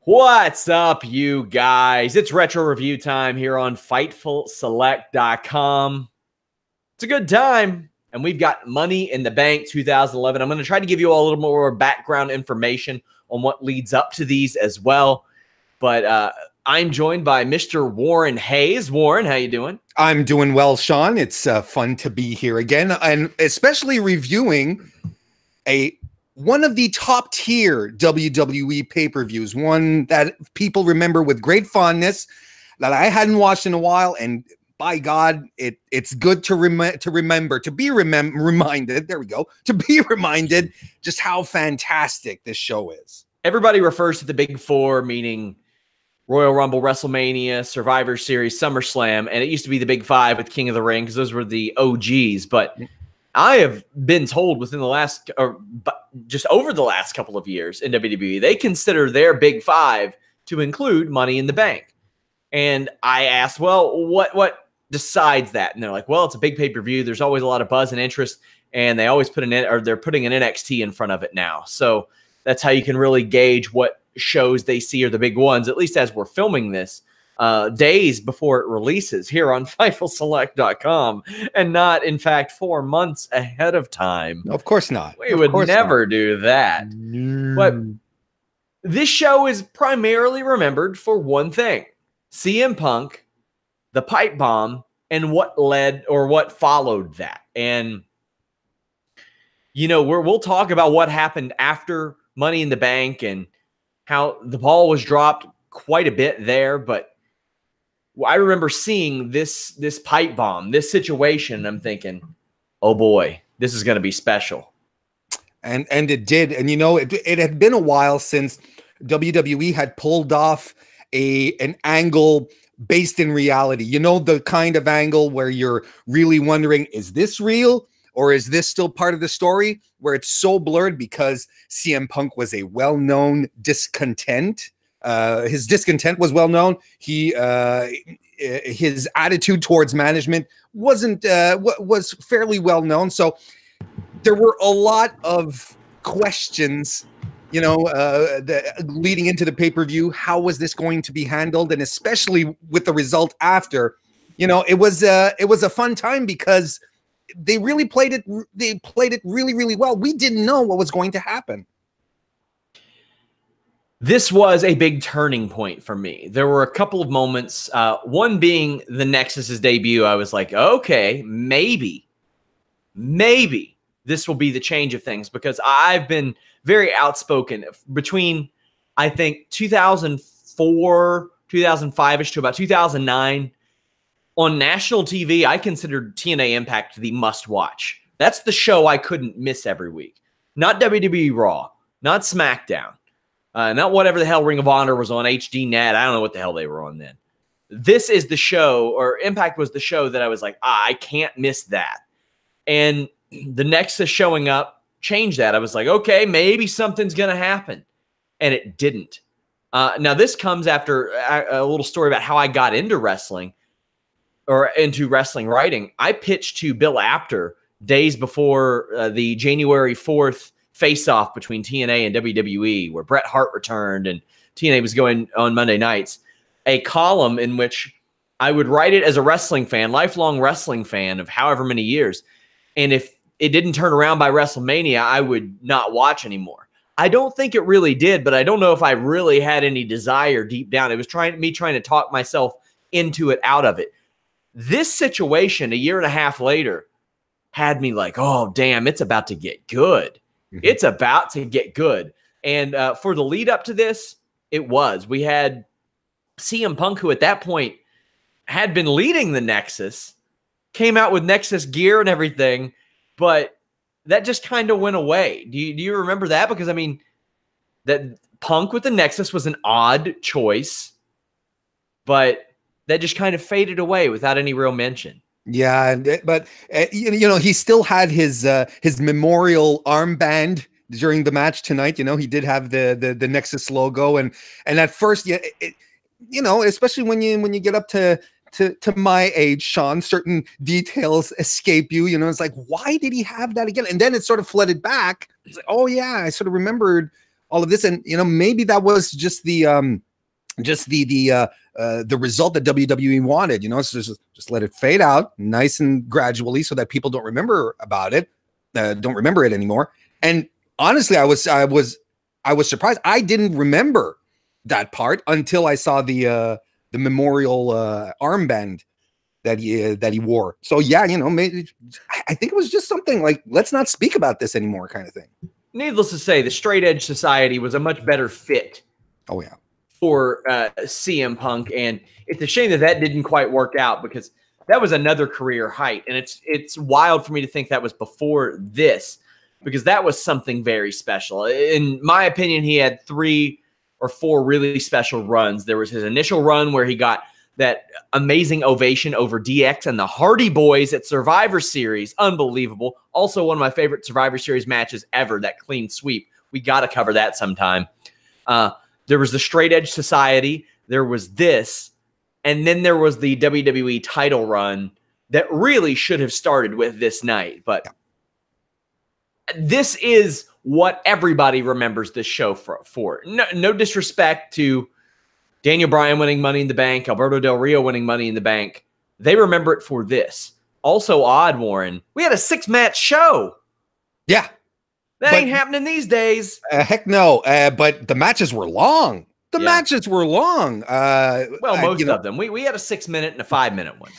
What's up, you guys? It's retro review time here on FightfulSelect.com. It's a good time, and we've got Money in the Bank 2011. I'm going to try to give you all a little more background information on what leads up to these as well. But I'm joined by Mr. Warren Hayes. Warren, how you doing? I'm doing well, Sean. It's fun to be here again, and especially reviewing one of the top tier WWE pay-per-views, one that people remember with great fondness, that I hadn't watched in a while, and by God, it's good to remember, to be reminded. There we go, to be reminded just how fantastic this show is. Everybody refers to the Big Four, meaning Royal Rumble, WrestleMania, Survivor Series, SummerSlam, and it used to be the Big Five with King of the Ring because those were the OGs. But I have been told within the last, or just over the last couple of years in WWE, they consider their Big Five to include Money in the Bank. And I asked, well, what decides that? And they're like, well, it's a big pay-per-view. There's always a lot of buzz and interest, and they always they're putting an NXT in front of it now. So that's how you can really gauge what shows they see are the big ones, at least as we're filming this, days before it releases here on FightfulSelect.com, and not, in fact, 4 months ahead of time. Of course not. We would never do that. No. But this show is primarily remembered for one thing: CM Punk, the pipe bomb, and what led or what followed that. And, you know, we'll talk about what happened after Money in the Bank and how the ball was dropped quite a bit there. But I remember seeing this pipe bomb, this situation. I'm thinking, oh boy, this is going to be special. And it did. And, you know, it had been a while since WWE had pulled off an angle based in reality. You know, the kind of angle where you're really wondering, is this real? Or is this still part of the story, where it's so blurred because CM Punk was a well-known discontent. His discontent was well-known. His attitude towards management was fairly well-known. So there were a lot of questions, you know, leading into the pay-per-view. How was this going to be handled? And especially with the result after, you know, it was a fun time because they really played it. They played it really, really well. We didn't know what was going to happen. This was a big turning point for me. There were a couple of moments, one being the Nexus's debut. I was like, okay, maybe this will be the change of things, because I've been very outspoken between, I think, 2004, 2005-ish to about 2009. On national TV, I considered TNA Impact the must-watch. That's the show I couldn't miss every week. Not WWE Raw, not SmackDown, not whatever the hell Ring of Honor was on HD Net. I don't know what the hell they were on then. This is the show, or Impact was the show that I was like, I can't miss that. And the Nexus showing up changed that. I was like, okay, maybe something's going to happen. And it didn't. Now, this comes after a little story about how I got into wrestling, or into wrestling writing. I pitched to Bill Apter days before the January 4th face-off between TNA and WWE, where Bret Hart returned and TNA was going on Monday nights, a column in which I would write it as a wrestling fan, lifelong wrestling fan of however many years. And if it didn't turn around by WrestleMania, I would not watch anymore. I don't think it really did, but I don't know if I really had any desire deep down. It was me trying to talk myself into it, out of it. This situation a year and a half later had me like, oh, damn, it's about to get good. It's about to get good. And for the lead up to this, it was. We had CM Punk, who at that point had been leading the Nexus, came out with Nexus gear and everything, but that just kind of went away. Do you remember that? Because, I mean, that Punk with the Nexus was an odd choice, but that just kind of faded away without any real mention. Yeah, but you know, he still had his memorial armband during the match tonight. You know, he did have the Nexus logo, and at first, yeah, you know, especially when you get up to my age, Sean, certain details escape you. You know, it's like, why did he have that again? And then it sort of flooded back. It's like, oh yeah, I sort of remembered all of this, and maybe that was just the result that WWE wanted. So just let it fade out nice and gradually, so that people don't remember about it, don't remember it anymore. And honestly, I was surprised. I didn't remember that part until I saw the memorial armband that he wore. So yeah, maybe I think it was just something like, let's not speak about this anymore, kind of thing. Needless to say, the Straight Edge Society was a much better fit. Oh yeah. For CM Punk, and it's a shame that didn't quite work out, because that was another career height, and it's wild for me to think that was before this, because that was something very special. In my opinion, he had 3 or 4 really special runs. There was his initial run where he got that amazing ovation over DX and the Hardy Boys at Survivor Series. Unbelievable. Also one of my favorite Survivor Series matches ever, that clean sweep. We got to cover that sometime. There was the Straight Edge Society. There was this. And then there was the WWE title run that really should have started with this night. But this is what everybody remembers this show for. No disrespect to Daniel Bryan winning Money in the Bank, Alberto Del Rio winning Money in the Bank. They remember it for this. Also odd, Warren, we had a 6-match show. Yeah. That ain't happening these days. Heck no. But the matches were long. Matches were long. Well, most of them. We had a 6-minute and a 5-minute one.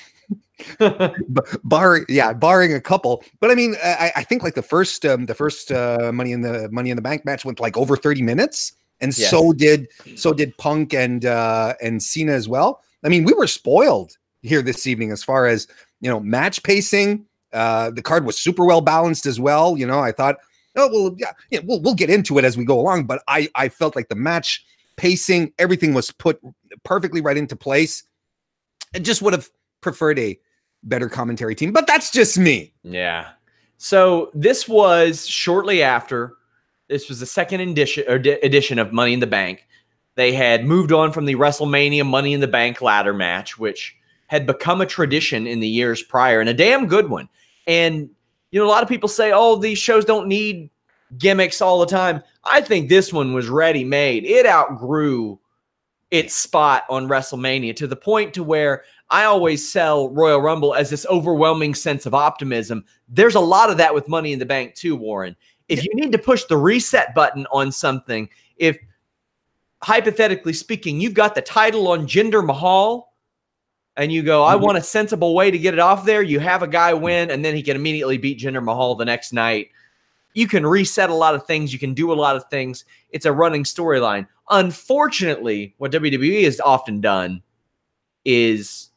Barring a couple. But I mean, I think like the first Money in the Bank match went like over 30 minutes. And yes. so did Punk and Cena as well. I mean, we were spoiled here this evening as far as, match pacing. The card was super well balanced as well. I thought, oh, well, yeah, we'll get into it as we go along. But I felt like the match pacing, everything was put perfectly right into place. I just would have preferred a better commentary team, but that's just me. Yeah. So this was shortly after. This was the second edition of Money in the Bank. They had moved on from the WrestleMania Money in the Bank ladder match, which had become a tradition in the years prior, and a damn good one. And, a lot of people say, oh, these shows don't need gimmicks all the time. I think this one was ready-made. It outgrew its spot on WrestleMania to the point to where I always sell Royal Rumble as this overwhelming sense of optimism. There's a lot of that with Money in the Bank too, Warren. If you need to push the reset button on something, if hypothetically speaking, you've got the title on Jinder Mahal and you go, I want a sensible way to get it off there. You have a guy win and then he can immediately beat Jinder Mahal the next night. You can reset a lot of things. You can do a lot of things. It's a running storyline. Unfortunately, what WWE has often done is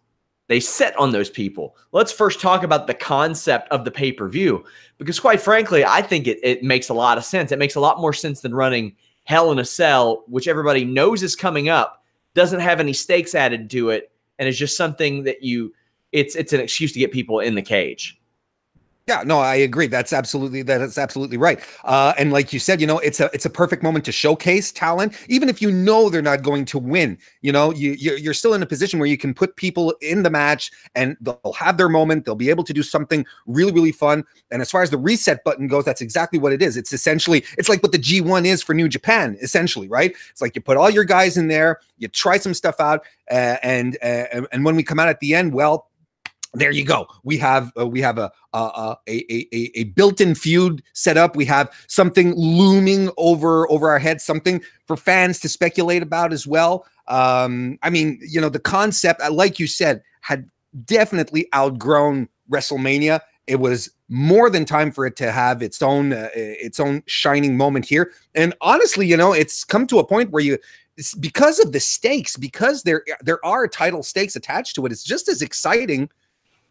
they set on those people. Let's first talk about the concept of the pay-per-view, because quite frankly, I think it makes a lot of sense. It makes a lot more sense than running Hell in a Cell, which everybody knows is coming up, doesn't have any stakes added to it, and is just something that it's an excuse to get people in the cage. Yeah, no, I agree. That's absolutely right. And like you said, it's a perfect moment to showcase talent, even if they're not going to win. You're still in a position where you can put people in the match and they'll have their moment. They'll be able to do something really, really fun. And as far as the reset button goes, that's exactly what it is. It's like what the G1 is for New Japan, essentially, right? It's like you put all your guys in there, you try some stuff out, and when we come out at the end, well, there you go. We have a built-in feud set up. We have something looming over our heads, something for fans to speculate about as well. I mean, the concept, like you said, had definitely outgrown WrestleMania. It was more than time for it to have its own shining moment here. And honestly, it's come to a point where because of the stakes, because there are title stakes attached to it, it's just as exciting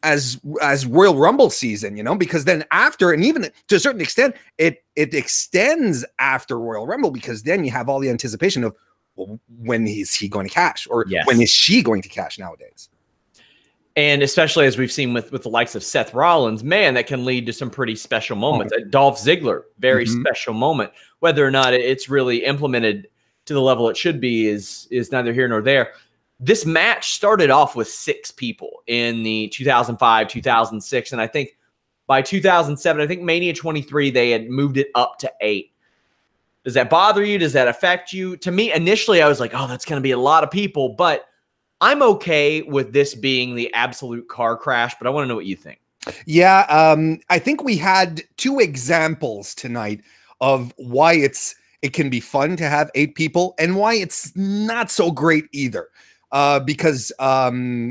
as Royal Rumble season, because then after, and even to a certain extent, it extends after Royal Rumble, because then you have all the anticipation of, well, when is he going to cash, or when is she going to cash nowadays? And especially as we've seen with the likes of Seth Rollins, man, that can lead to some pretty special moments. Dolph Ziggler, very special moment. Whether or not it's really implemented to the level it should be is neither here nor there. This match started off with 6 people in the 2005, 2006, and I think by 2007, I think Mania 23, they had moved it up to 8. Does that bother you? Does that affect you? To me, initially, I was like, oh, that's going to be a lot of people, but I'm okay with this being the absolute car crash, but I want to know what you think. Yeah, I think we had 2 examples tonight of why it can be fun to have 8 people and why it's not so great either. Because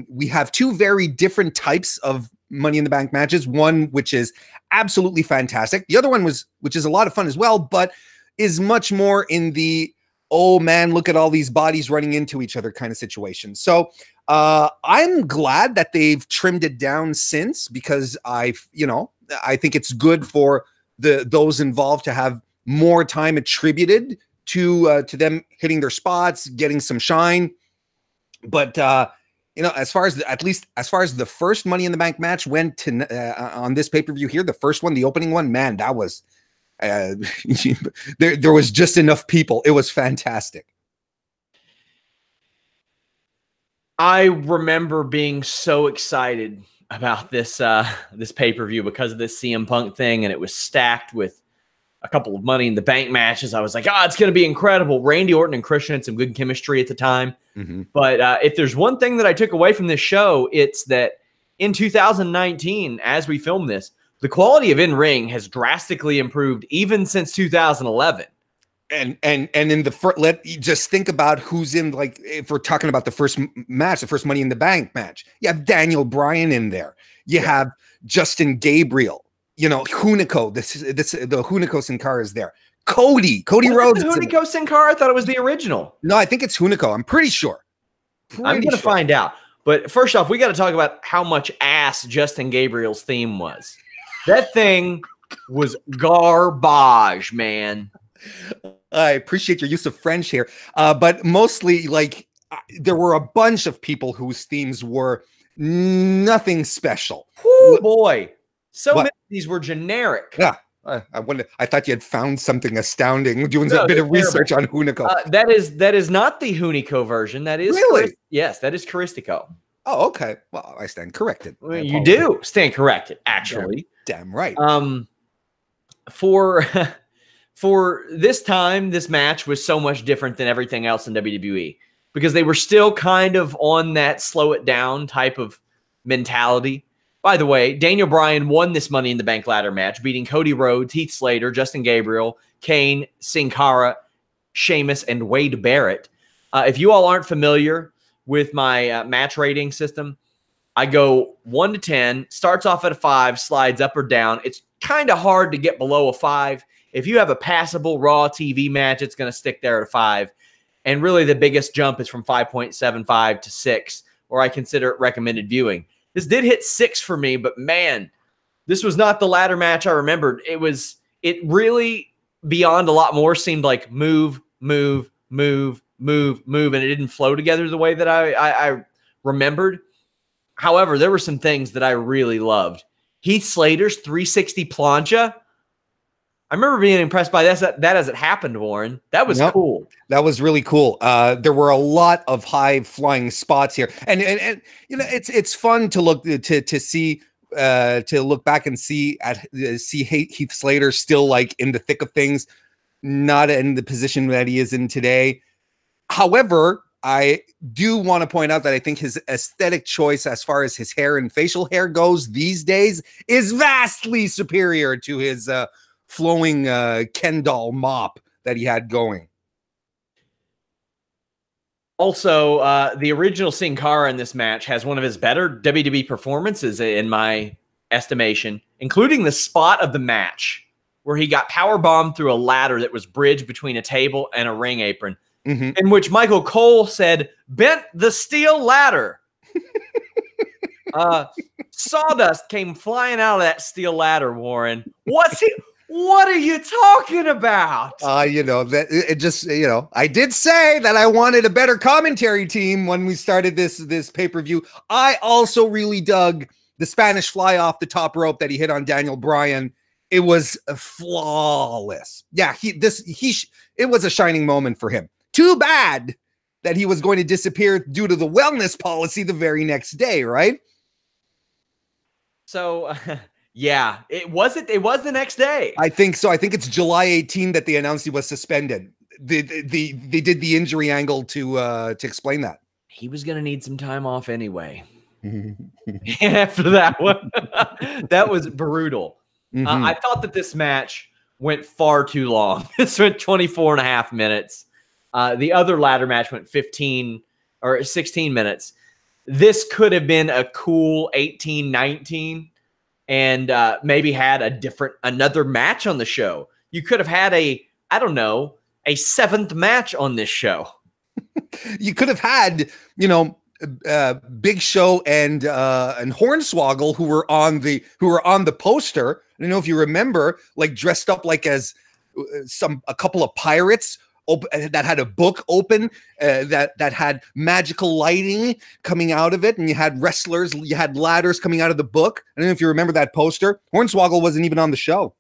we have 2 very different types of Money in the Bank matches. One which is absolutely fantastic. The other one which is a lot of fun as well, but is much more in the, oh man, look at all these bodies running into each other kind of situation. So I'm glad that they've trimmed it down since, because I think it's good for those involved to have more time attributed to them hitting their spots, getting some shine. But as far as the first Money in the Bank match went to on this pay-per-view here, the first one, the opening one, man, that was there was just enough people. It was fantastic. I remember being so excited about this this pay-per-view because of this CM Punk thing, and it was stacked with a couple of Money in the Bank matches. I was like, it's going to be incredible. Randy Orton and Christian had some good chemistry at the time. Mm-hmm. But if there's one thing that I took away from this show, it's that in 2019, as we film this, the quality of in-ring has drastically improved even since 2011. And in the first, just think about who's in, like, if we're talking about the first match, the first Money in the Bank match, you have Daniel Bryan in there. You have Justin Gabriel, Hunico, the Hunico Sin Cara is there. Cody Rhodes. Hunico Sin Cara? I thought it was the original. No, I think it's Hunico. I'm pretty sure. I'm going to find out. But first off, we got to talk about how much ass Justin Gabriel's theme was. That thing was garbage, man. I appreciate your use of French here. But mostly, like, there were a bunch of people whose themes were nothing special. Whoo, boy. So many of these were generic. Yeah. I thought you had found something astounding doing a bit of research on Hunico. That is not the Hunico version. That is really? Yes, that is Caristico. Oh, okay. Well, I stand corrected. You do stand corrected, actually. Damn right. For this time, this match was so much different than everything else in WWE because they were still kind of on that slow it down type of mentality. By the way, Daniel Bryan won this Money in the Bank ladder match, beating Cody Rhodes, Heath Slater, Justin Gabriel, Kane, Sin Cara, Sheamus, and Wade Barrett. If you all aren't familiar with my match rating system, I go 1 to 10, starts off at a 5, slides up or down. It's kind of hard to get below a 5. If you have a passable Raw TV match, it's going to stick there at a 5. And really the biggest jump is from 5.75 to 6, where I consider it recommended viewing. This did hit 6 for me, but man, this was not the ladder match I remembered. It really, beyond a lot more, seemed like move, move, move, move, move, and it didn't flow together the way that I remembered. However, there were some things that I really loved. Heath Slater's 360 plancha. I remember being impressed by that as it happened, Warren. That was cool. That was really cool. There were a lot of high flying spots here, and it's fun to look to look back and see Heath Slater still like in the thick of things, not in the position that he is in today. However, I do want to point out that I think his aesthetic choice as far as his hair and facial hair goes these days is vastly superior to his flowing Ken doll mop that he had going. Also, the original Sin Cara in this match has one of his better WWE performances in my estimation, including the spot of the match where he got powerbombed through a ladder that was bridged between a table and a ring apron, in which Michael Cole said, "Bent the steel ladder." Sawdust came flying out of that steel ladder, Warren. What are you talking about? That it just, I did say that I wanted a better commentary team when we started this pay-per-view. I also really dug the Spanish fly off the top rope that he hit on Daniel Bryan. It was flawless. Yeah, it was a shining moment for him. Too bad that he was going to disappear due to the wellness policy the very next day, right? So, Yeah, it was the next day. I think so. I think it's July 18 that they announced he was suspended. They did the injury angle to explain that. He was going to need some time off anyway. After that one, that was brutal. I thought that this match went far too long. This went 24 and a half minutes. The other ladder match went 15 or 16 minutes. This could have been a cool 18, 19 and maybe had another match on the show. You could have had a 7th match on this show. You could have had, Big Show and Hornswoggle who were on the poster. I don't know if you remember, like dressed up like as a couple of pirates that had a book open that had magical lighting coming out of it, and you had wrestlers, you had ladders coming out of the book. I don't know if you remember that poster. Hornswoggle wasn't even on the show.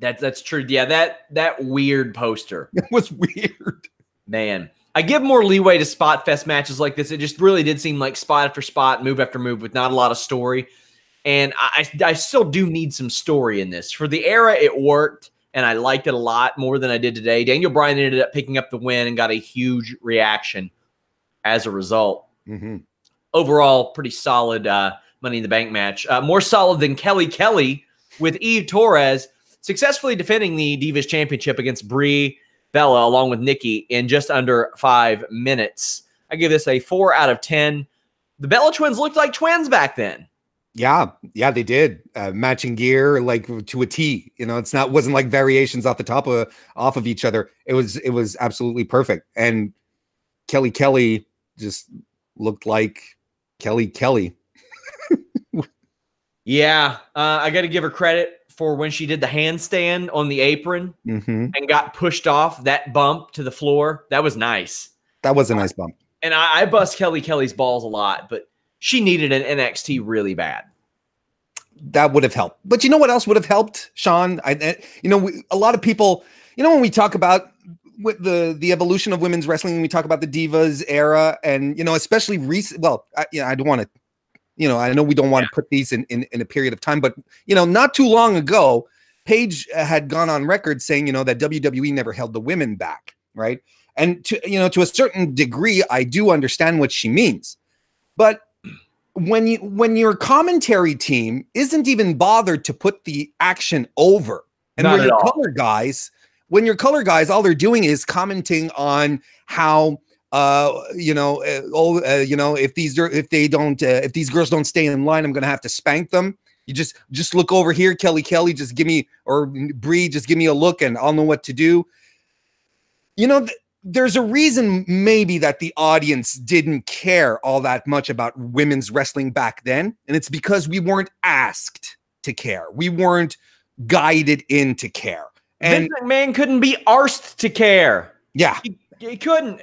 That's true. Yeah, that weird poster. It was weird. Man, I give more leeway to spot fest matches like this. It just really did seem like spot after spot, move after move with not a lot of story. And I still do need some story in this. For the era, it worked, and I liked it a lot more than I did today. Daniel Bryan ended up picking up the win and got a huge reaction as a result. Overall, pretty solid Money in the Bank match. More solid than Kelly Kelly with Eve Torres successfully defending the Divas Championship against Brie Bella along with Nikki in just under 5 minutes. I give this a 4 out of 10. The Bella twins looked like twins back then. Yeah, they did. Matching gear like to a T. Wasn't like variations off of each other. It was absolutely perfect. And Kelly Kelly just looked like Kelly Kelly. Yeah, I got to give her credit for when she did the handstand on the apron and got pushed off that bump to the floor. That was nice. That was a nice bump. And I bust Kelly Kelly's balls a lot, but she needed an NXT really bad. That would have helped. But you know what else would have helped, Sean? A lot of people, when we talk about the evolution of women's wrestling, we talk about the Divas era, and especially recent. Well, I don't want to. I know we don't want to put these in a period of time, but not too long ago, Paige had gone on record saying that WWE never held the women back, right? And to a certain degree, I do understand what she means, but when your commentary team isn't even bothered to put the action over, and when your color guys, all they're doing is commenting on how if these girls don't stay in line, I'm gonna have to spank them. You just look over here, Kelly, just give me, or Brie, just give me a look and I'll know what to do. There's a reason maybe that the audience didn't care all that much about women's wrestling back then. And it's because we weren't asked to care. We weren't guided in to care. And Vince McMahon couldn't be arsed to care. Yeah. You couldn't.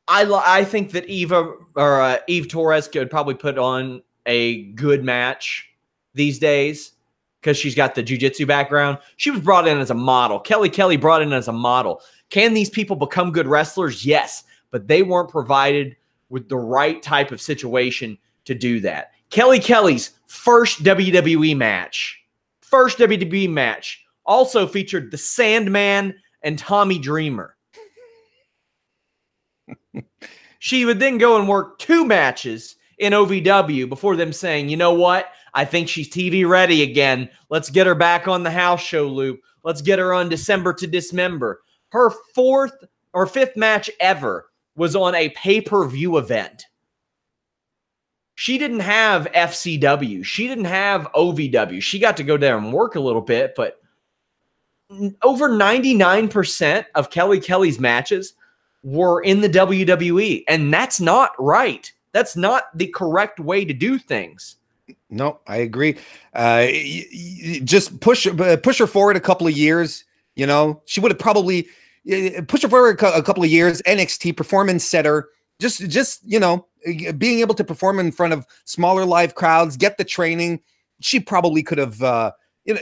I think that Eve Torres could probably put on a good match these days because she's got the jiu-jitsu background. She was brought in as a model. Kelly Kelly brought in as a model. Can these people become good wrestlers? Yes, but they weren't provided with the right type of situation to do that. Kelly Kelly's first WWE match also featured the Sandman and Tommy Dreamer. She would then go and work 2 matches in OVW before them saying, you know what? I think she's TV ready again. Let's get her back on the house show loop. Let's get her on December to Dismember. Her 4th or 5th match ever was on a pay-per-view event. She didn't have FCW. She didn't have OVW. She got to go there and work a little bit, but over 99% of Kelly Kelly's matches were in the WWE, and that's not right. That's not the correct way to do things. No, I agree. Just push her forward a couple of years. She would have probably pushed her forward a couple of years. NXT performance center, just being able to perform in front of smaller live crowds, get the training. She probably could have.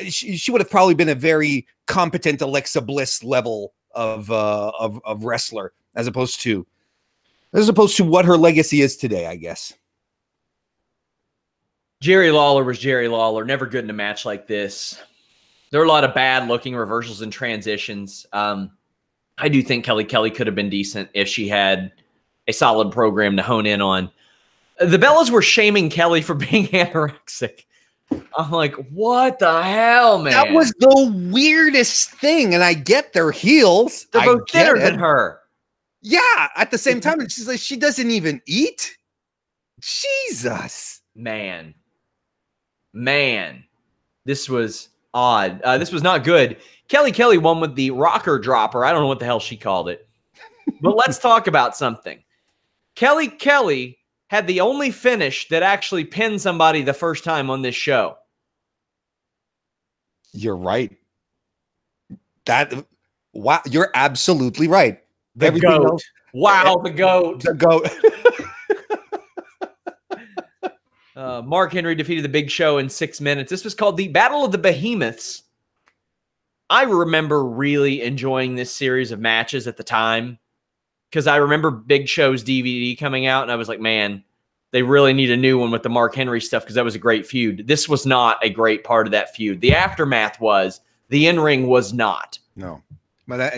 She would have probably been a very competent Alexa Bliss level of wrestler, as opposed to what her legacy is today, I guess. Jerry Lawler was Jerry Lawler. Never good in a match like this. There were a lot of bad looking reversals and transitions. I do think Kelly Kelly could have been decent if she had a solid program to hone in on. The Bellas were shaming Kelly for being anorexic. I'm like, what the hell, man? That was the weirdest thing. And I get their heels. They're both thinner than her. Yeah. At the same time, she's like, she doesn't even eat. Jesus. Man. This was odd. This was not good. Kelly Kelly won with the rocker dropper. I don't know what the hell she called it. But let's talk about something. Kelly Kelly had the only finish that actually pinned somebody the first time on this show. You're right. Wow, you're absolutely right. The GOAT. Wow, the GOAT. The GOAT. Mark Henry defeated the Big Show in 6 minutes. This was called the Battle of the Behemoths. I remember really enjoying this series of matches at the time because I remember Big Show's DVD coming out, and I was like, man, they really need a new one with the Mark Henry stuff because that was a great feud. This was not a great part of that feud. The aftermath was. The in-ring was not. No. But,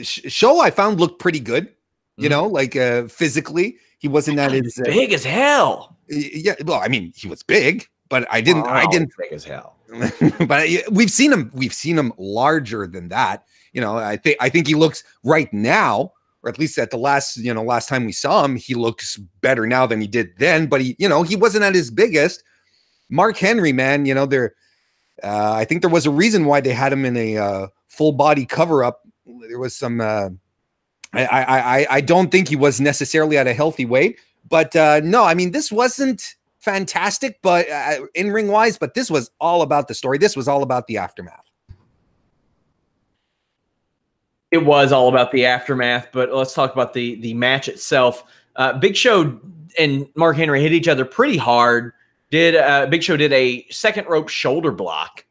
Show I found looked pretty good, like physically. He wasn't at his big as hell. Yeah. Well, I mean, he was big, but I didn't big as hell. But we've seen him larger than that. I think he looks right now, or at least at the last time we saw him, he looks better now than he did then, but he wasn't at his biggest. Mark Henry, man, I think there was a reason why they had him in a full body cover up. There was some, I don't think he was necessarily at a healthy weight, but no, I mean, this wasn't fantastic, but in ring wise, but this was all about the story. This was all about the aftermath. It was all about the aftermath, but let's talk about the match itself. Big Show and Mark Henry hit each other pretty hard. Big Show did a second rope shoulder block.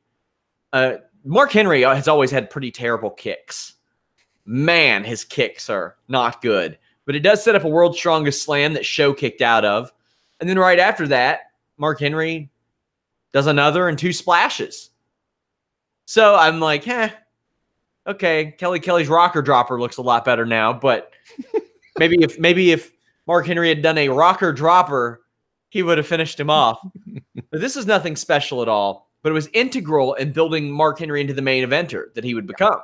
Mark Henry has always had pretty terrible kicks. Man, his kicks are not good. But it does set up a World's Strongest Slam that Show kicked out of. And then right after that, Mark Henry does another and 2 splashes. So I'm like, okay, Kelly Kelly's rocker dropper looks a lot better now. But maybe if Mark Henry had done a rocker dropper, he would have finished him off. But this is nothing special at all. But it was integral in building Mark Henry into the main eventer that he would become.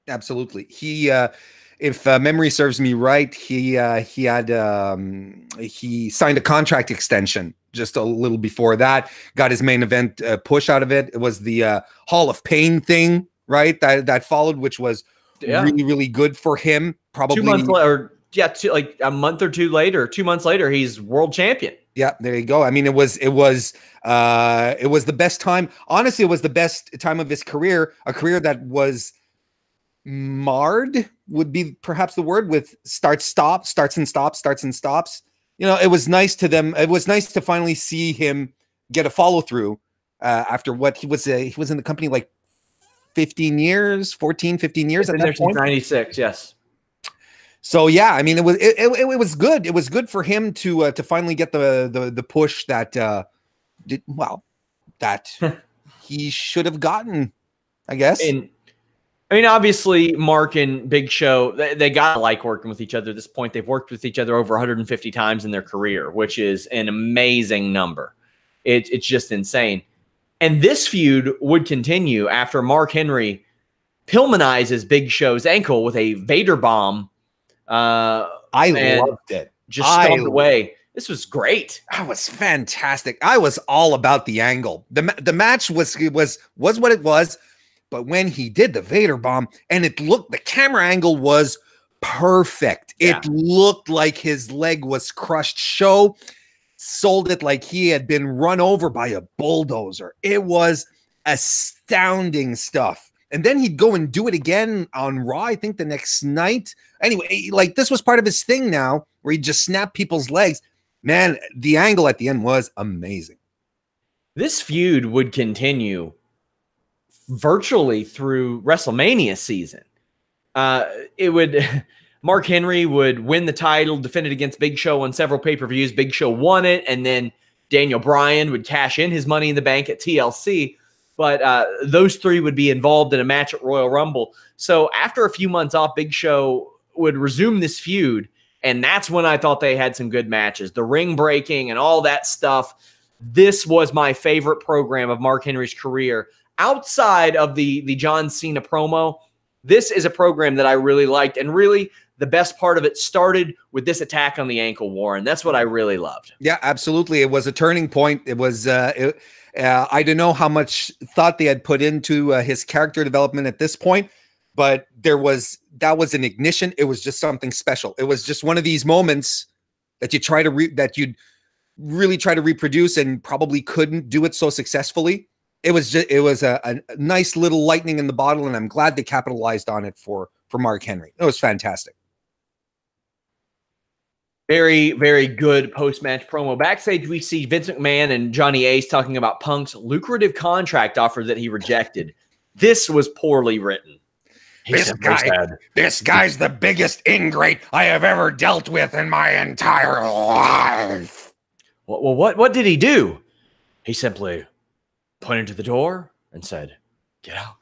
Absolutely. He, if memory serves me right, he signed a contract extension just a little before that. Got his main event push out of it. It was the Hall of Pain thing, right? That followed, which was really, really good for him. Probably 2 months later, like a month or two later, 2 months later, he's world champion. Yeah, there you go. I mean, it was the best time. Honestly, it was the best time of his career. A career that was marred would be perhaps the word, with starts and stops. It was nice to them. It was nice to finally see him get a follow through after what he was in the company like 15 years at that point. 96. Yes. So yeah, I mean, it was good. It was good for him to finally get the push that he should have gotten, I guess. And I mean, obviously, Mark and Big Show, they got to like working with each other at this point. They've worked with each other over 150 times in their career, which is an amazing number. It's just insane. And this feud would continue after Mark Henry Pillmanizes Big Show's ankle with a Vader bomb. I loved it. Just stomped away. This was great. That was fantastic. I was all about the angle. The match was what it was. But when he did the Vader bomb, and the camera angle was perfect. Yeah. It looked like his leg was crushed. Show sold it like he had been run over by a bulldozer. It was astounding stuff. And then he'd go and do it again on Raw, I think the next night. Anyway, like this was part of his thing now, where he'd just snap people's legs. Man, the angle at the end was amazing. This feud would continue virtually through WrestleMania season. Mark Henry would win the title, defend it against Big Show on several pay-per-views. Big Show won it, and then Daniel Bryan would cash in his Money in the Bank at TLC. But those three would be involved in a match at Royal Rumble. So after a few months off, Big Show would resume this feud. And that's when I thought they had some good matches. The ring breaking and all that stuff. This was my favorite program of Mark Henry's career. Outside of the John Cena promo, this is a program that I really liked. And really, the best part of it started with this attack on the ankle, Warren. That's what I really loved. Yeah, absolutely. It was a turning point. It was I don't know how much thought they had put into his character development at this point, but that was an ignition. It was just something special. It was just one of these moments that you'd really try to reproduce and probably couldn't do it so successfully. It was a nice little lightning in the bottle, and I'm glad they capitalized on it for Mark Henry. It was fantastic. Very, very good post-match promo. Backstage, we see Vince McMahon and Johnny Ace talking about Punk's lucrative contract offer that he rejected. This was poorly written. This guy's the biggest ingrate I have ever dealt with in my entire life. Well, what did he do? He simply pointed to the door and said, "Get out."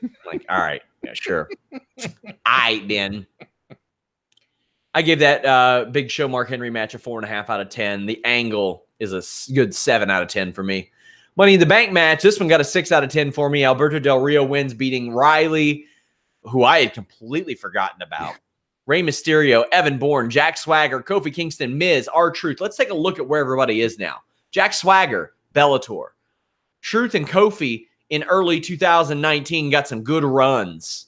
I'm like, all right, yeah, sure. Then. I gave that Big Show Mark Henry match a 4.5 out of 10. The angle is a good 7 out of 10 for me. Money in the Bank match, this one got a 6 out of 10 for me. Alberto Del Rio wins, beating Riley, who I had completely forgotten about. Rey Mysterio, Evan Bourne, Jack Swagger, Kofi Kingston, Miz, R-Truth. Let's take a look at where everybody is now. Jack Swagger, Bellator. Truth and Kofi in early 2019 got some good runs.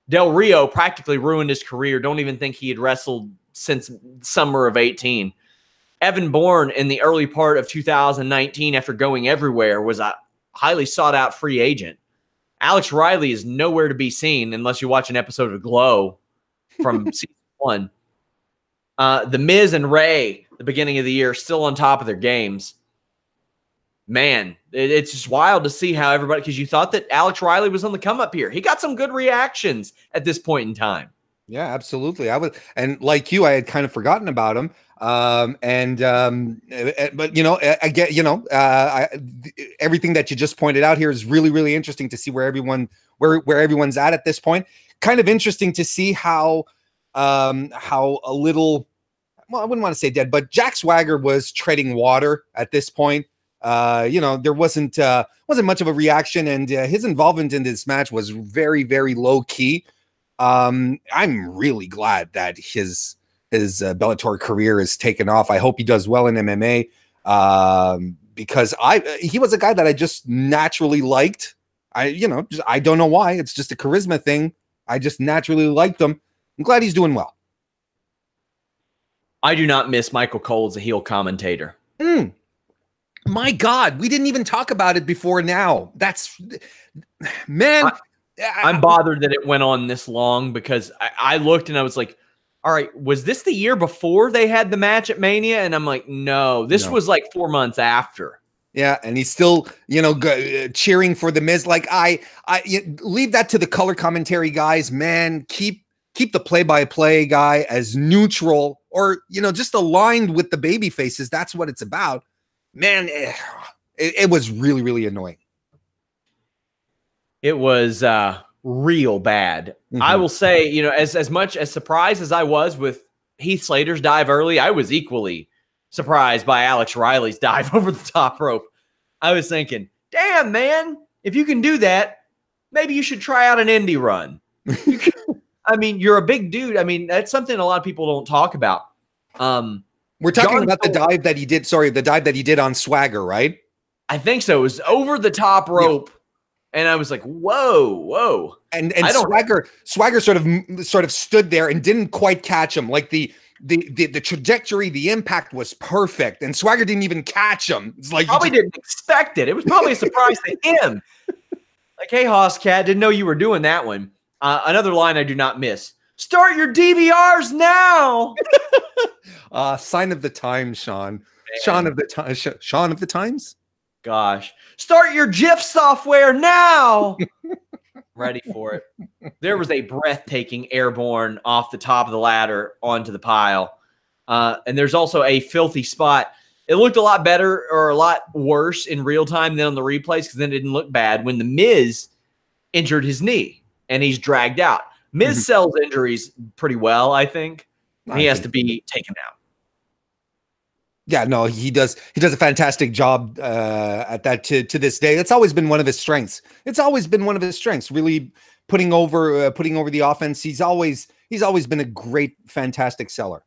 Del Rio practically ruined his career. Don't even think he had wrestled since summer of 18. Evan Bourne in the early part of 2019, after going everywhere, was a highly sought-out free agent. Alex Riley is nowhere to be seen unless you watch an episode of Glow from season 1. The Miz and Ray, the beginning of the year, still on top of their games. Man, it's just wild to see how everybody, because you thought that Alex Riley was on the come up here. He got some good reactions at this point in time. Yeah, absolutely. And like you, I had kind of forgotten about him. But I get, everything that you just pointed out here is really, really interesting to see where everyone's at this point. Kind of interesting to see how a little, well, I wouldn't want to say dead, but Jack Swagger was treading water at this point. There wasn't much of a reaction, and his involvement in this match was very, very low key. I'm really glad that his Bellator career is taken off. I hope he does well in MMA, because he was a guy that I just naturally liked. I don't know why. It's just a charisma thing. I just naturally liked him. I'm glad he's doing well. I do not miss Michael Cole as a heel commentator. My God, we didn't even talk about it before now. Man. I'm bothered that it went on this long, because I looked and I was like, all right, was this the year before they had the match at Mania? And I'm like, no, this was like 4 months after. Yeah, and he's still, cheering for the Miz. Like, I leave that to the color commentary guys, man. Keep the play-by-play guy as neutral, or, just aligned with the baby faces. That's what it's about. Man, it was really, really annoying. It was real bad. I will say, as much as surprised as I was with Heath Slater's dive early, I was equally surprised by Alex Riley's dive over the top rope. I was thinking, damn, man, if you can do that, maybe you should try out an indie run. You're a big dude. That's something a lot of people don't talk about. We're talking about the dive that he did. Sorry, the dive that he did on Swagger, right? I think so. It was over the top rope. Yeah. And I was like, whoa. And Swagger sort of stood there and didn't quite catch him. Like the trajectory, the impact was perfect. And Swagger didn't even catch him. It's like probably didn't expect it. It was probably a surprise to him. Like, hey, Hosscat, didn't know you were doing that one. Another line I do not miss. Start your DVRs now. Sign of the times, Sean. Man. Sean of the times. Gosh, start your GIF software now. Ready for it. There was a breathtaking airborne off the top of the ladder onto the pile. And there's also a filthy spot. It looked a lot better or a lot worse in real time than on the replays because then it didn't look bad when The Miz injured his knee and he's dragged out. Miz sells injuries pretty well, I think. He has to be taken out. Yeah, no, he does. He does a fantastic job at that to this day. It's always been one of his strengths. Really putting over the offense. He's always been a great, fantastic seller.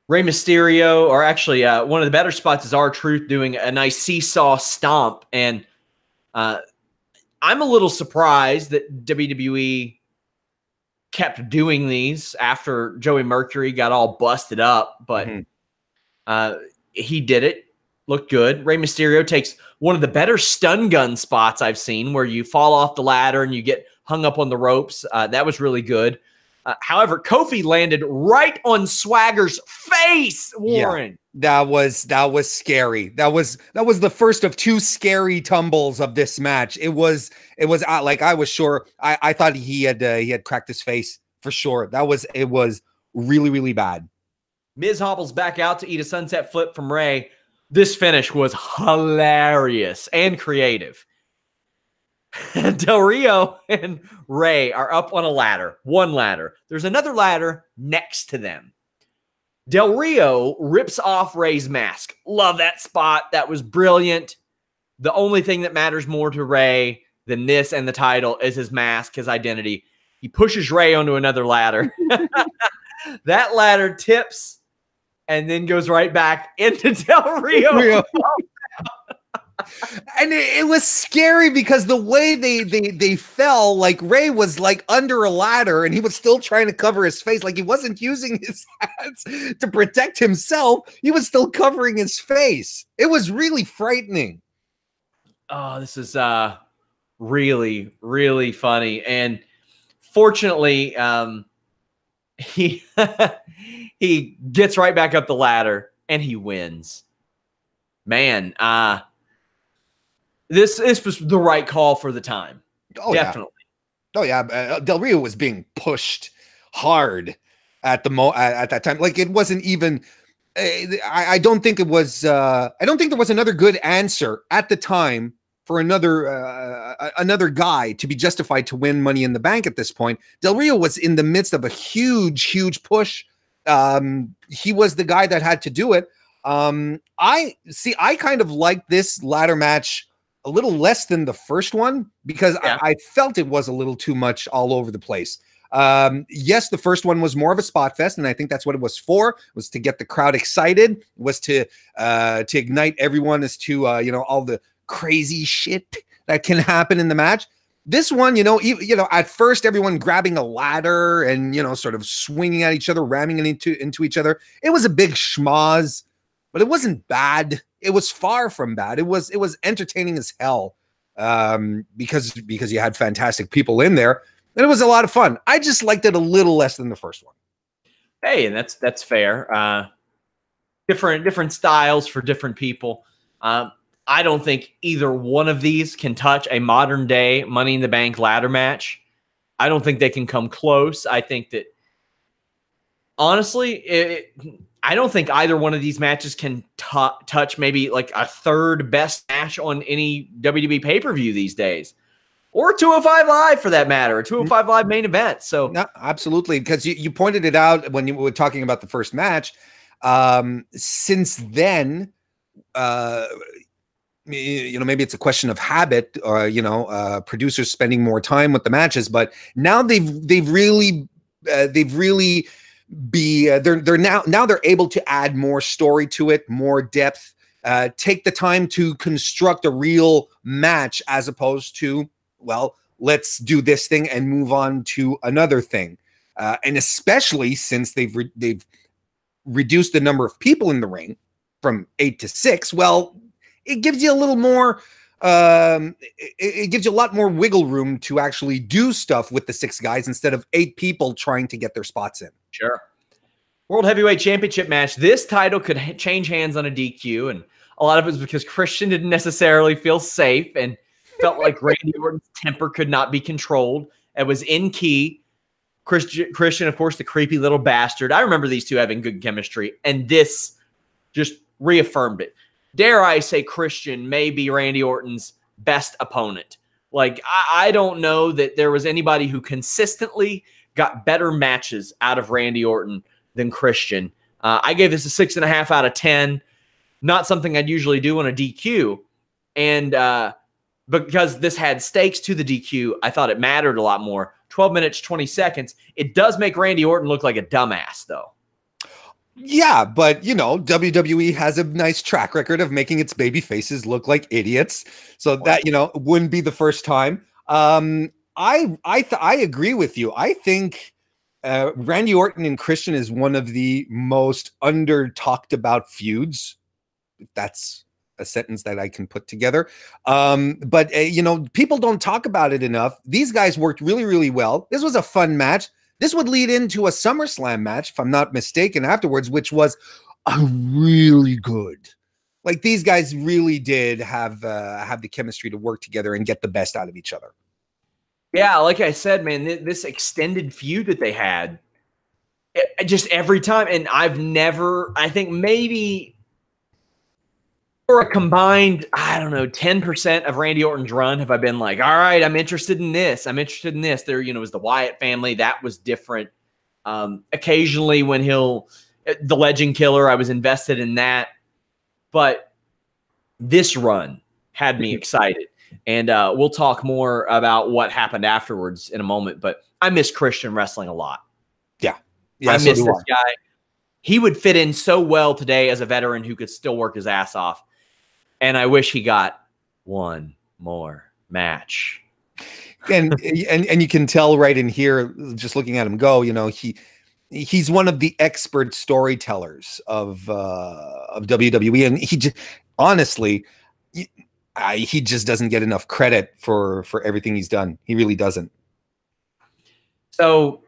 Rey Mysterio, or actually one of the better spots is R-Truth doing a nice seesaw stomp. And I'm a little surprised that WWE kept doing these after Joey Mercury got all busted up. But he did it. Looked good. Rey Mysterio takes one of the better stun gun spots I've seen where you fall off the ladder and you get hung up on the ropes. That was really good. However, Kofi landed right on Swagger's face, Warren. Yeah, that was scary. That was the first of two scary tumbles of this match. It was like I was sure. I thought he had cracked his face for sure. It was really, really bad. Miz hobbles back out to eat a sunset flip from Rey. This finish was hilarious and creative. Del Rio and Rey are up on a ladder, one ladder. There's another ladder next to them. Del Rio rips off Rey's mask. Love that spot. That was brilliant. The only thing that matters more to Rey than this and the title is his mask, his identity. He pushes Rey onto another ladder. That ladder tips and then goes right back into Del Rio. And it was scary because the way they fell, like Rey was like under a ladder and he was still trying to cover his face. Like he wasn't using his hands to protect himself. He was still covering his face. It was really frightening. Oh, this is really, really funny. And fortunately, he he gets right back up the ladder and he wins. Man, this was the right call for the time. Oh, definitely. Yeah. Oh yeah, Del Rio was being pushed hard at that time. Like it wasn't even. I don't think it was. I don't think there was another good answer at the time for another guy to be justified to win Money in the Bank at this point. Del Rio was in the midst of a huge push. He was the guy that had to do it. I kind of like this ladder match a little less than the first one because I felt it was a little too much all over the place. Yes, the first one was more of a spot fest, and I think that's what it was for. It was to get the crowd excited, was to ignite everyone as to all the crazy shit that can happen in the match. This one, at first everyone grabbing a ladder and sort of swinging at each other, ramming it into each other. It was a big schmoz, but it wasn't bad. It was far from bad. It was entertaining as hell because you had fantastic people in there, and it was a lot of fun. I just liked it a little less than the first one. Hey, and that's fair. Different styles for different people. I don't think either one of these can touch a modern day Money in the Bank ladder match. I don't think they can come close. I think that honestly, I don't think either one of these matches can touch maybe like a third best match on any WWE pay-per-view these days, or 205 Live for that matter, or 205 Live main event. So no, absolutely, because you pointed it out when you were talking about the first match. Since then, maybe it's a question of habit, or producers spending more time with the matches, but now they've really they're able to add more story to it, more depth, take the time to construct a real match as opposed to, well, let's do this thing and move on to another thing. And especially since they've reduced the number of people in the ring from 8 to 6, well, it gives you a little more, it gives you a lot more wiggle room to actually do stuff with the 6 guys instead of 8 people trying to get their spots in. Sure. World Heavyweight Championship match. This title could change hands on a DQ, and a lot of it was because Christian didn't necessarily feel safe and felt like Randy Orton's temper could not be controlled. It was in key. Christian, of course, the creepy little bastard. I remember these two having good chemistry, and this just reaffirmed it. Dare I say Christian may be Randy Orton's best opponent. Like, I don't know that there was anybody who consistently got better matches out of Randy Orton than Christian. I gave this a 6.5 out of 10. Not something I'd usually do on a DQ. And because this had stakes to the DQ, I thought it mattered a lot more. 12 minutes, 20 seconds. It does make Randy Orton look like a dumbass, though. Yeah, but you know, WWE has a nice track record of making its baby faces look like idiots. So that, you know, wouldn't be the first time. I agree with you. I think Randy Orton and Christian is one of the most under talked about feuds. If that's a sentence that I can put together. But you know, people don't talk about it enough. These guys worked really, really well. This was a fun match. This would lead into a SummerSlam match, if I'm not mistaken, afterwards, which was really good. Like, these guys really did have the chemistry to work together and get the best out of each other. Yeah, like I said, man, this extended feud that they had, just every time, and I think maybe for a combined, I don't know, 10% of Randy Orton's run have I been like, all right, I'm interested in this. I'm interested in this. There, you know, was the Wyatt family. That was different. Occasionally when the Legend Killer, I was invested in that. But this run had me excited. And we'll talk more about what happened afterwards in a moment. But I miss Christian wrestling a lot. Yeah. I miss this guy. He would fit in so well today as a veteran who could still work his ass off. And I wish he got one more match. And you can tell right in here, just looking at him go, you know, he's one of the expert storytellers of WWE. And he just, honestly, he just doesn't get enough credit for everything he's done. He really doesn't. So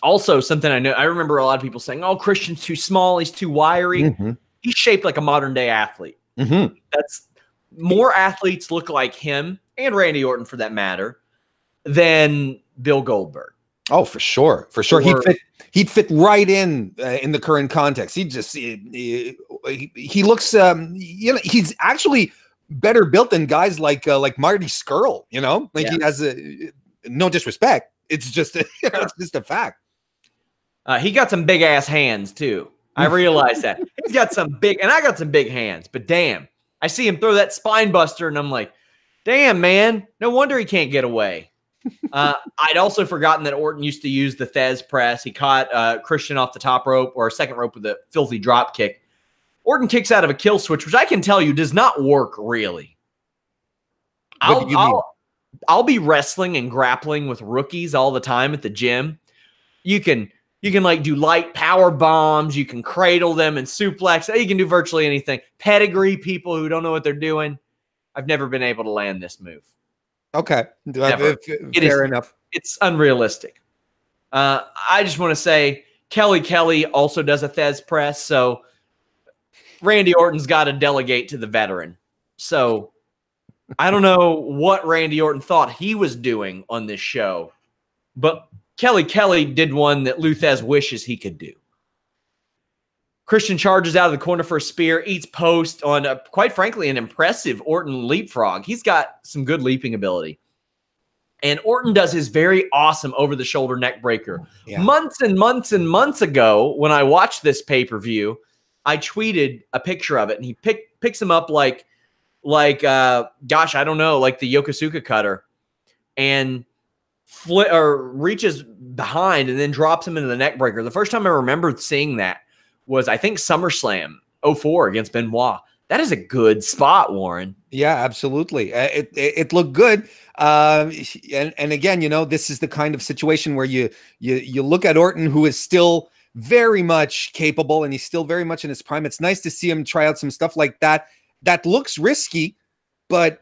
also something I remember a lot of people saying, oh, Christian's too small. He's too wiry. Mm-hmm. He's shaped like a modern day athlete. Mm-hmm. That's more athletes look like him, and Randy Orton for that matter, than Bill Goldberg. Oh, for sure. For sure. He'd fit right in the current context. He looks, you know, he's actually better built than guys like Marty Scurll, you know, like he has no disrespect. It's just, it's just a fact. He got some big ass hands too. I realize that he's got some big, and I got some big hands, but damn, I see him throw that spine buster and I'm like, damn, man, no wonder he can't get away. I'd also forgotten that Orton used to use the Thez press. He caught Christian off the top rope or second rope with a filthy drop kick. Orton kicks out of a kill switch, which I can tell you does not work really. I'll be wrestling and grappling with rookies all the time at the gym. You can like do light power bombs. You can cradle them and suplex. You can do virtually anything. Pedigree people who don't know what they're doing. I've never been able to land this move. Okay. Fair enough. It's unrealistic. I just want to say Kelly also does a Thez press. So Randy Orton's got to delegate to the veteran. So I don't know what Randy Orton thought he was doing on this show, but Kelly did one that Lou Thesz wishes he could do. Christian charges out of the corner for a spear, eats post on, quite frankly, an impressive Orton leapfrog. He's got some good leaping ability. And Orton does his very awesome over-the-shoulder neck breaker. Yeah. Months and months and months ago, when I watched this pay-per-view, I tweeted a picture of it, and he picks him up like gosh, I don't know, like the Yokosuka cutter, and reaches behind and then drops him into the neck breaker. The first time I remember seeing that was, I think, SummerSlam 04 against Benoit. That is a good spot, Warren. Yeah, absolutely. It looked good. And again, you know, this is the kind of situation where you look at Orton, who is still very much capable and he's still very much in his prime. It's nice to see him try out some stuff like that. That looks risky, but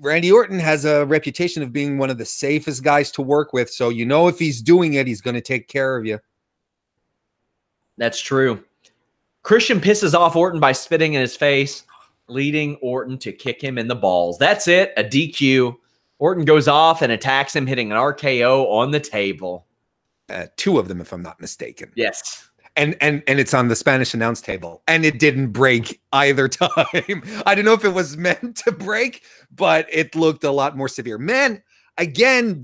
Randy Orton has a reputation of being one of the safest guys to work with. So, you know, if he's doing it, he's going to take care of you. That's true. Christian pisses off Orton by spitting in his face, leading Orton to kick him in the balls. That's it, a DQ. Orton goes off and attacks him, hitting an RKO on the table. 2 of them, if I'm not mistaken. Yes. and it's on the Spanish announce table, and it didn't break either time. I don't know if it was meant to break, but it looked a lot more severe. Man, again,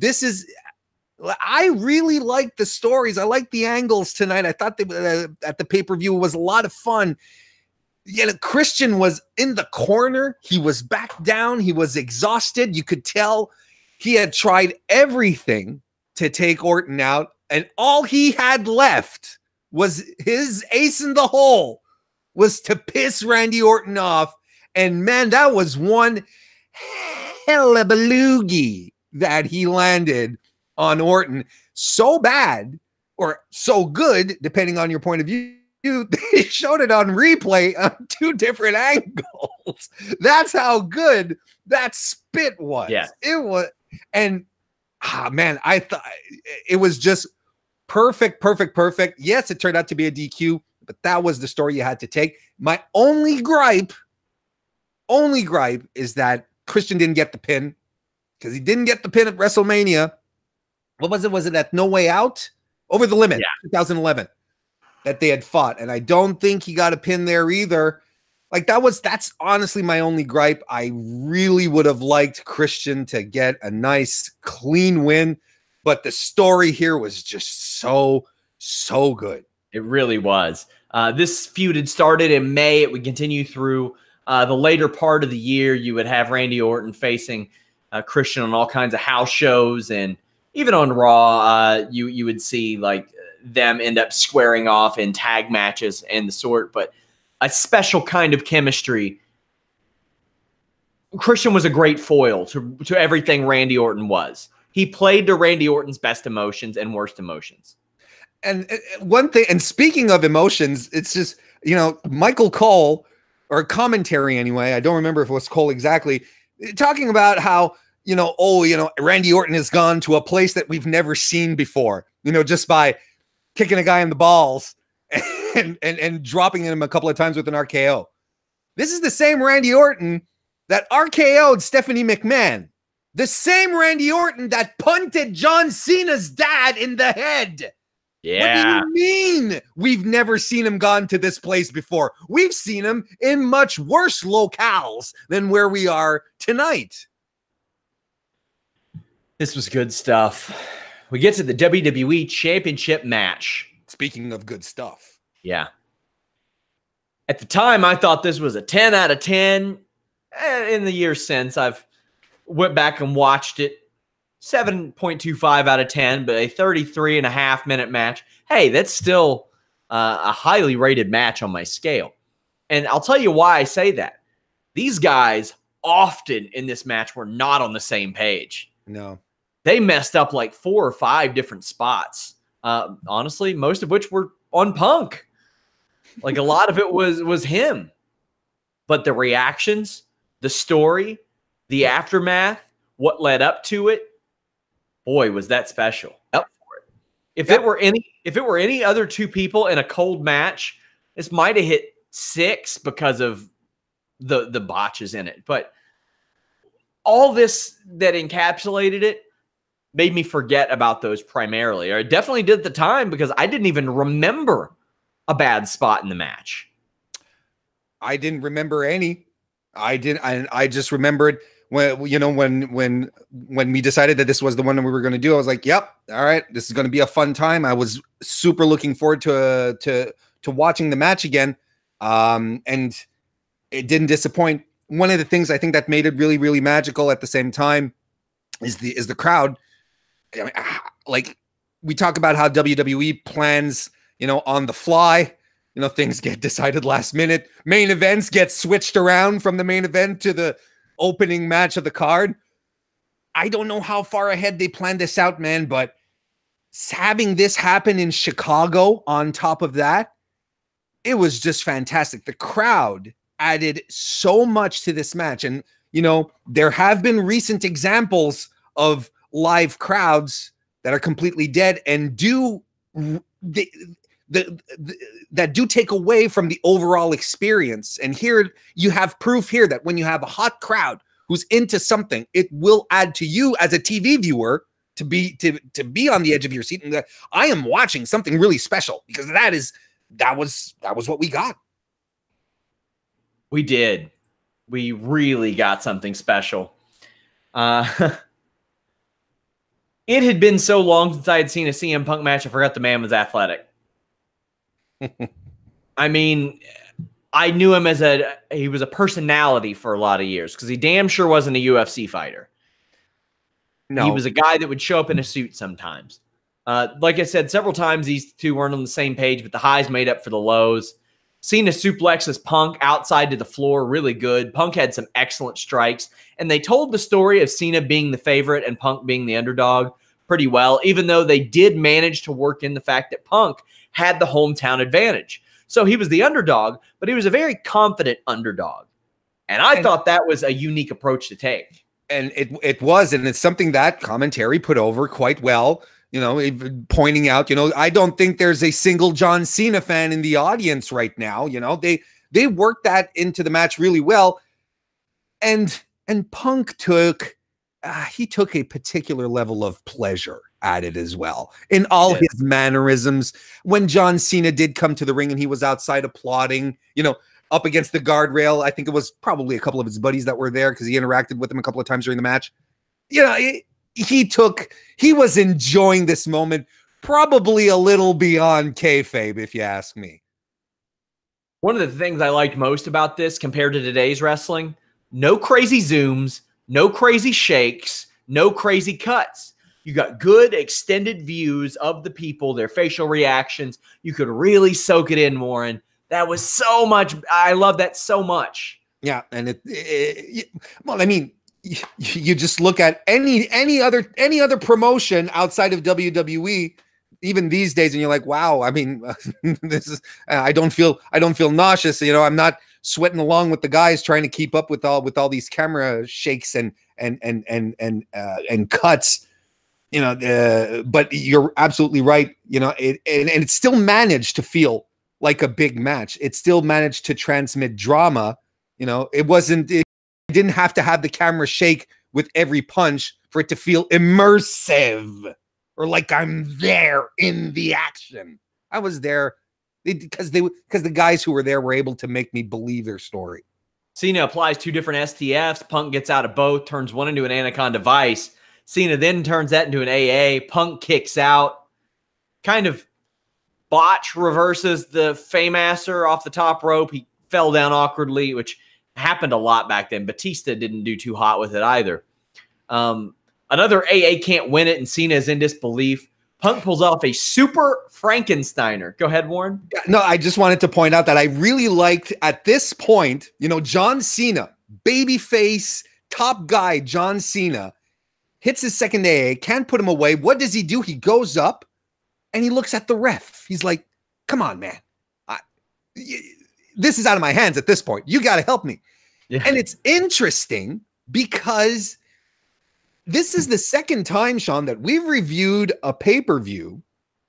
I really like the stories. I like the angles tonight. I thought at the pay-per-view was a lot of fun. Christian was in the corner. He was back down. He was exhausted. You could tell he had tried everything to take Orton out, and all he had left was his ace in the hole, was to piss Randy Orton off. And man, that was one hell of a loogie that he landed on Orton. So bad or so good, depending on your point of view. They showed it on replay on 2 different angles. That's how good that spit was. Yeah. It was. And man, I thought it was just perfect. Yes, it turned out to be a DQ, but that was the story you had to take. My only gripe is that Christian didn't get the pin, because he didn't get the pin at WrestleMania. What was it? Was it at No Way Out? Over the Limit, 2011, that they had fought. And I don't think he got a pin there either. Like, that's honestly my only gripe. I really would have liked Christian to get a nice, clean win, but the story here was just so good. It really was. This feud had started in May. It would continue through the later part of the year. You would have Randy Orton facing Christian on all kinds of house shows, and even on Raw, you would see like them end up squaring off in tag matches and the sort, but a special kind of chemistry. Christian was a great foil to everything Randy Orton was. He played to Randy Orton's best emotions and worst emotions. And one thing, and speaking of emotions, it's just, Michael Cole, or commentary anyway, I don't remember if it was Cole exactly, talking about how, Randy Orton has gone to a place that we've never seen before, just by kicking a guy in the balls and dropping him a couple of times with an RKO. This is the same Randy Orton that RKO'd Stephanie McMahon. The same Randy Orton that punted John Cena's dad in the head. Yeah. What do you mean we've never seen him gone to this place before? We've seen him in much worse locales than where we are tonight. This was good stuff. We get to the WWE Championship match. Speaking of good stuff. Yeah. At the time, I thought this was a 10 out of 10. In the years since, I've went back and watched it. 7.25 out of 10, but a 33.5-minute match. Hey, that's still a highly rated match on my scale. And I'll tell you why I say that. These guys often in this match were not on the same page. No. They messed up like 4 or 5 different spots. Honestly, most of which were on Punk. Like a lot of it was him. But the reactions, the story, the aftermath, what led up to it, boy, was that special. Up for it. If it were any other 2 people in a cold match, this might have hit 6 because of the botches in it. But all this that encapsulated it made me forget about those primarily. Or I definitely did at the time, because I didn't even remember a bad spot in the match. I didn't remember any. I just remembered when we decided that this was the one that we were going to do. I was like, yep, all right, this is going to be a fun time. I was super looking forward to watching the match again. And it didn't disappoint. One of the things I think that made it really, really magical at the same time is the crowd. I mean, like, we talk about how WWE plans, on the fly. Things get decided last minute. Main events get switched around from the main event to the opening match of the card. I don't know how far ahead they planned this out, man, but having this happen in Chicago on top of that, it was just fantastic. The crowd added so much to this match. And, there have been recent examples of live crowds that are completely dead and that do take away from the overall experience. And here you have proof here that when you have a hot crowd who's into something, it will add to you as a TV viewer to be on the edge of your seat. And I am watching something really special, because that was what we got. We did. We really got something special. It had been so long since I had seen a CM Punk match, I forgot the man was athletic. I mean, I knew him as he was a personality for a lot of years because he damn sure wasn't a UFC fighter. No. He was a guy that would show up in a suit sometimes. Like I said, several times these two weren't on the same page, but the highs made up for the lows. Cena suplexes Punk outside to the floor, really good. Punk had some excellent strikes, and they told the story of Cena being the favorite and Punk being the underdog pretty well, even though they did manage to work in the fact that Punk had the hometown advantage. So he was the underdog, but he was a very confident underdog. And I thought that was a unique approach to take. And it was, and it's something that commentary put over quite well. You know, pointing out, you know, I don't think there's a single John Cena fan in the audience right now. You know, they worked that into the match really well. And Punk took a particular level of pleasure at it as well in all his mannerisms. When John Cena did come to the ring and he was outside applauding, you know, up against the guardrail, I think it was probably a couple of his buddies that were there because he interacted with him a couple of times during the match. You know, he was enjoying this moment, probably a little beyond kayfabe, if you ask me. One of the things I liked most about this compared to today's wrestling, no crazy zooms, no crazy shakes, no crazy cuts. You got good extended views of the people, their facial reactions. You could really soak it in, Warren. That was so much. I love that so much. Yeah. And well, I mean, you just look at any other promotion outside of WWE, even these days, and you're like, wow. I mean, this is. I don't feel nauseous. You know, I'm not sweating along with the guys trying to keep up with all these camera shakes and cuts. You know, but you're absolutely right. You know, and it still managed to feel like a big match. It still managed to transmit drama. You know, it didn't have to have the camera shake with every punch for it to feel immersive or like I'm there in the action. I was there because the guys who were there were able to make me believe their story. Cena applies 2 different STFs. Punk gets out of both, turns one into an Anaconda Vice. Cena then turns that into an AA. Punk kicks out, kind of botch reverses the Fameasser off the top rope. He fell down awkwardly, which happened a lot back then. Batista didn't do too hot with it either. Another AA can't win it, and Cena is in disbelief. Punk pulls off a super Frankensteiner. Go ahead, Warren. No, I just wanted to point out that I really liked at this point, you know, John Cena, babyface, top guy, John Cena, hits his second AA, can't put him away. What does he do? He goes up and he looks at the ref. He's like, come on, man. This is out of my hands at this point. You got to help me. Yeah. And it's interesting because this is the second time, Sean, that we've reviewed a pay-per-view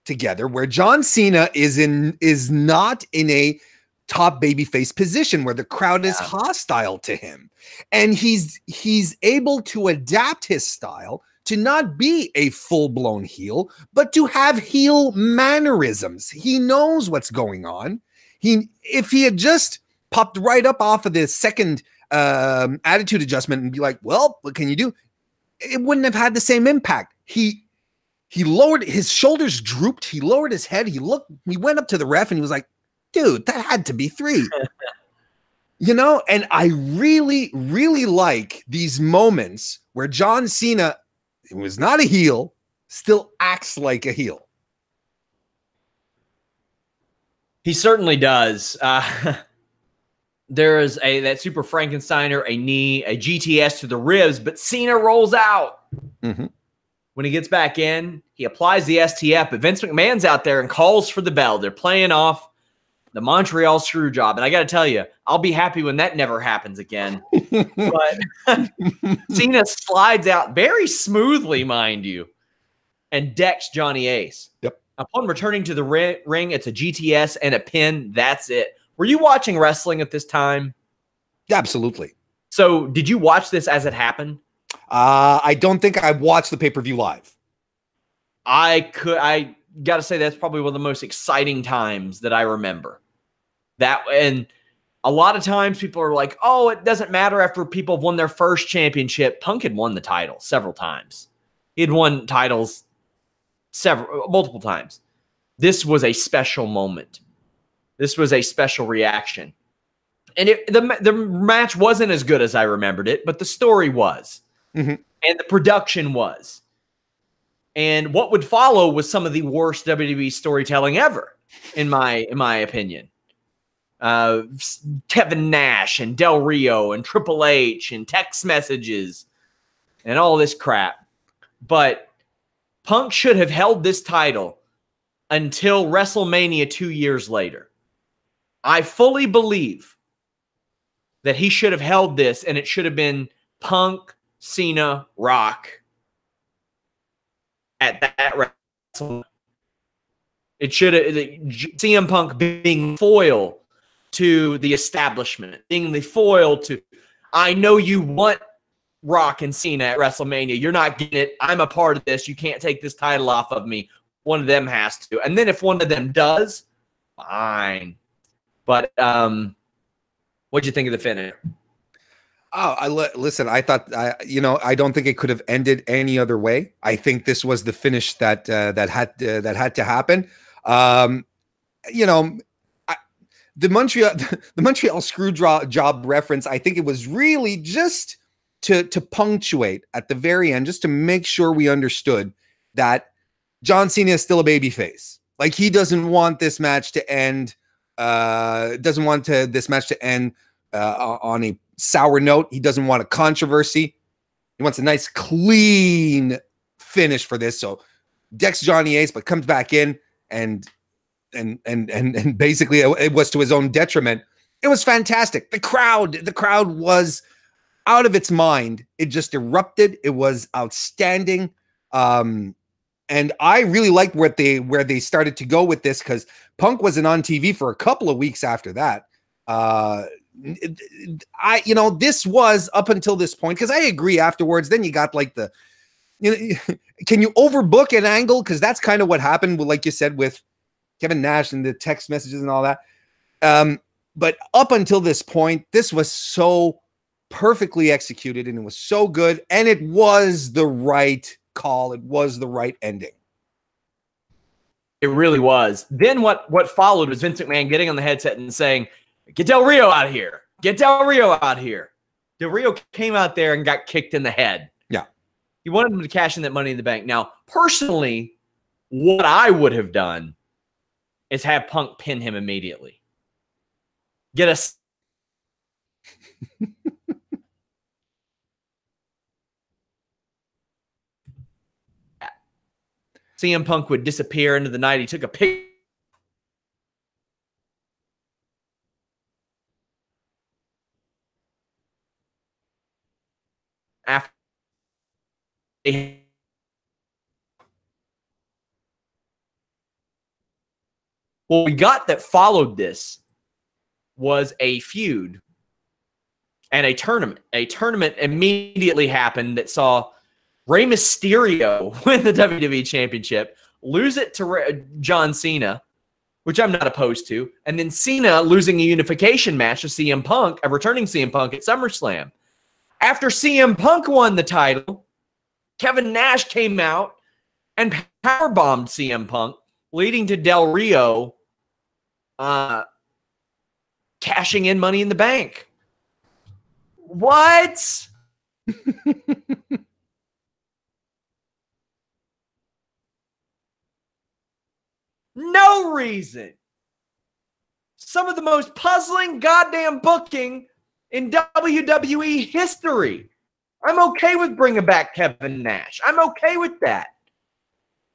together where John Cena is not in a top babyface position where the crowd is hostile to him. And he's able to adapt his style to not be a full-blown heel, but to have heel mannerisms. He knows what's going on. If he had just popped right up off of the second attitude adjustment and be like, well, what can you do? It wouldn't have had the same impact. He lowered his shoulders, drooped. He lowered his head. He went up to the ref and he was like, dude, that had to be 3. You know, and I really, really like these moments where John Cena, who was not a heel, still acts like a heel. He certainly does. There is that super Frankensteiner, a knee, a GTS to the ribs, but Cena rolls out. Mm-hmm. When he gets back in, he applies the STF, but Vince McMahon's out there and calls for the bell. They're playing off the Montreal screw job. And I got to tell you, I'll be happy when that never happens again. But Cena slides out very smoothly, mind you, and decks Johnny Ace. Yep. Upon returning to the ring, it's a GTS and a pin. That's it. Were you watching wrestling at this time? Absolutely. So did you watch this as it happened? I don't think I watched the pay-per-view live. I got to say that's probably one of the most exciting times that I remember. That, and a lot of times people are like, oh, it doesn't matter after people have won their first championship. Punk had won the title several times. He had won titles multiple times. This was a special moment. This was a special reaction. And the match wasn't as good as I remembered it, but the story was. Mm-hmm. And the production was. And what would follow was some of the worst WWE storytelling ever, in my opinion. Kevin Nash and Del Rio and Triple H and text messages and all this crap. But Punk should have held this title until WrestleMania 2 years later. I fully believe that he should have held this, and it should have been Punk, Cena, Rock at that WrestleMania. It should have CM Punk being foil to the establishment, being the foil to, I know you want Rock and Cena at WrestleMania. You're not getting it. I'm a part of this. You can't take this title off of me. One of them has to. And then if one of them does, fine. But what'd you think of the finish? Oh, listen, I thought, I don't think it could have ended any other way. I think this was the finish that had to happen. The Montreal screw job reference, I think it was really just to punctuate at the very end, just to make sure we understood that John Cena is still a babyface. Like, he doesn't want this match to end. This match to end on a sour note. He doesn't want a controversy. He wants a nice, clean finish for this. So decks Johnny Ace, but comes back in and basically it was to his own detriment. It was fantastic. The crowd was out of its mind. It just erupted. It was outstanding. And I really liked where they started to go with this, because Punk wasn't on TV for a couple of weeks after that. This was up until this point, because I agree afterwards, then you got like can you overbook an angle? Because that's kind of what happened, like you said, with Kevin Nash and the text messages and all that. But up until this point, this was so perfectly executed, and it was so good, and it was the right call. It was the right ending. It really was. Then what followed was Vince McMahon getting on the headset and saying, "Get Del Rio out of here. Get Del Rio out here." Del Rio came out there and got kicked in the head. Yeah. He wanted him to cash in that Money in the Bank. Now, personally, what I would have done is have Punk pin him immediately. Get us. CM Punk would disappear into the night. He took a pic. After what we got that followed this was a feud and a tournament. A tournament immediately happened that saw Rey Mysterio win the WWE Championship, lose it to John Cena, which I'm not opposed to, and then Cena losing a unification match to CM Punk, a returning CM Punk at SummerSlam. After CM Punk won the title, Kevin Nash came out and powerbombed CM Punk, leading to Del Rio cashing in Money in the Bank. What? No reason. Some of the most puzzling goddamn booking in WWE history. I'm okay with bringing back Kevin Nash. I'm okay with that.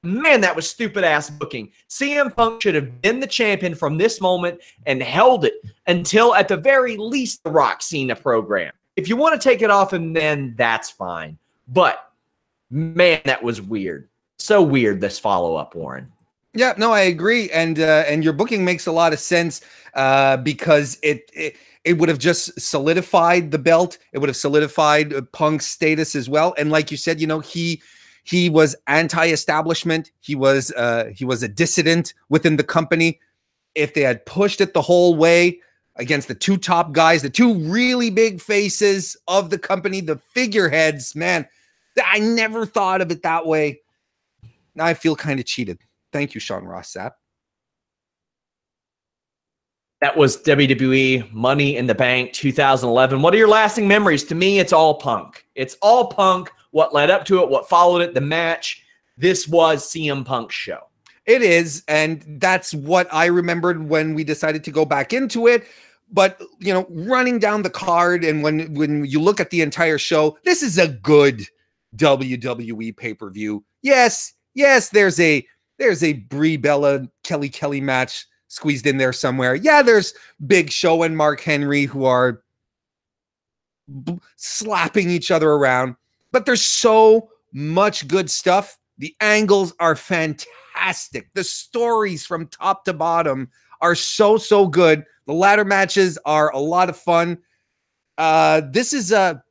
Man, that was stupid-ass booking. CM Punk should have been the champion from this moment and held it until, at the very least, the Rock Cena program. If you want to take it off him, then that's fine. But, man, that was weird. So weird, this follow-up, Warren. Yeah, no, I agree. And your booking makes a lot of sense because it would have just solidified the belt. It would have solidified Punk's status as well. And like you said, he He was anti-establishment. He was a dissident within the company. If they had pushed it the whole way against the two top guys, the two really big faces of the company, the figureheads, man, I never thought of it that way. Now I feel kind of cheated. Thank you, Sean Ross Sapp. That was WWE Money in the Bank 2011. What are your lasting memories? To me, it's all Punk. It's all Punk. What led up to it, what followed it, the match. This was CM Punk's show. It is, and that's what I remembered when we decided to go back into it. But, you know, running down the card, and when you look at the entire show, this is a good WWE pay-per-view. Yes, there's a Brie Bella Kelly match squeezed in there somewhere. Yeah, there's Big Show and Mark Henry who are slapping each other around, but there's so much good stuff. The angles are fantastic. The stories from top to bottom are so good. The ladder matches are a lot of fun. This is a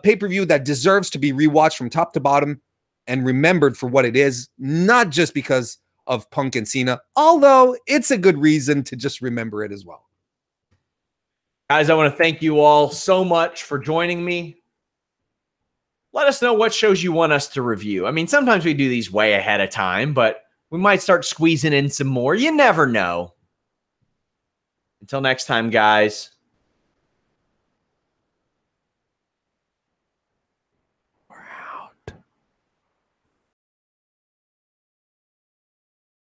pay-per-view that deserves to be rewatched from top to bottom and remembered for what it is, not just because of Punk and Cena, although it's a good reason to just remember it as well. Guys, I want to thank you all so much for joining me. Let us know what shows you want us to review. I mean, sometimes we do these way ahead of time, but we might start squeezing in some more. You never know. Until next time, guys.